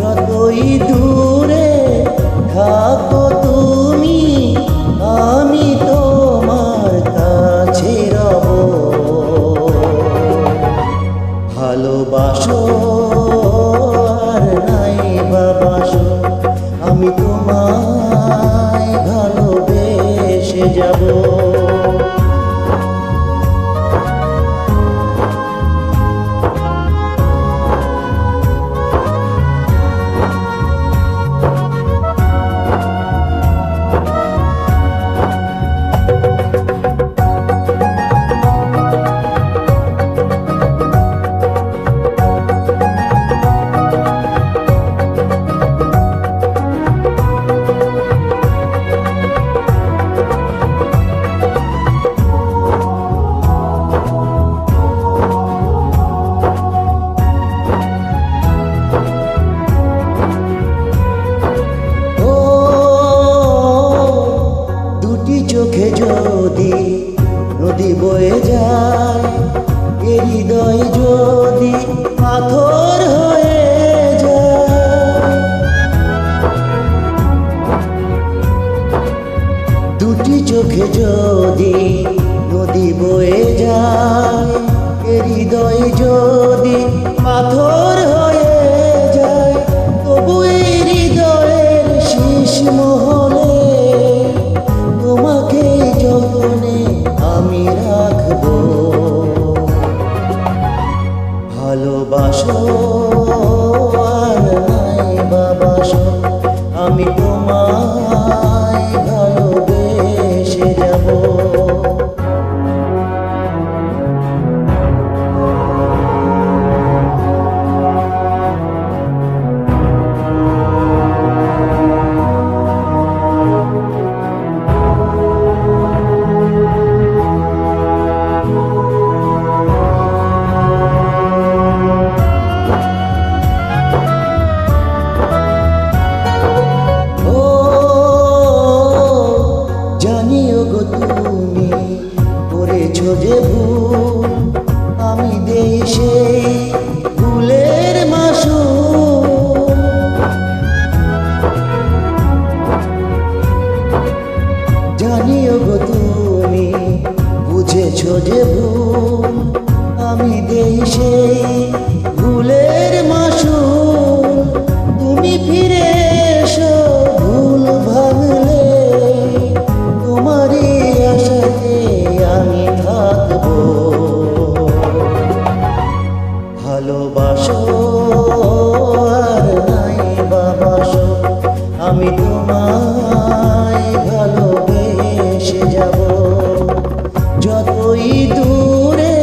যতই দূরে থাকো তুমি, আমি তোমার কাছে রব। ভালোবাসো আর নাই বাবাসো, আমি তোমায় ভালোবেসে যাব। চোখে যদি নদী বয়ে যায়, এ হৃদয় যদি পাথর হয়ে যায়। দুটি চোখে যদি নদী বয়ে যায়, এ হৃদয় যদি পাথর হয়ে যায়, তবু এই হৃদয়ের শেষ মহলে তোমাকে যতনে আমি রাখবো। ভালোবাসো আর নাই বাবাসো, আমি তোমায় ভালোবেসে যাব। তুমি করেছো যে ভুল, আমি দেশে ভুলের মাসুল। জানিও গো তুমি বুঝেছো যে ভুল, আমি দেশে ভুলের মাসুল। তুমি ফিরে এসো ভুল ভাঙলে, তোমারই আশাতে আমি থাকবো। ভালোবাসো আর নাই বাবাসো, আমি তোমায় ভালোবেসে যাব। যতই দূরে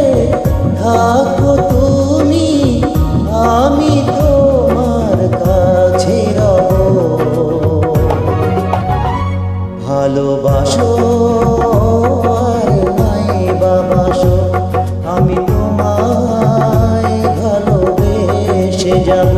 থাকো তুমি, আমি তোমার কাছে রব। ভালোবাসো আর নাই বাবাসো, আমি তোমায় ভালোবেসে যাব।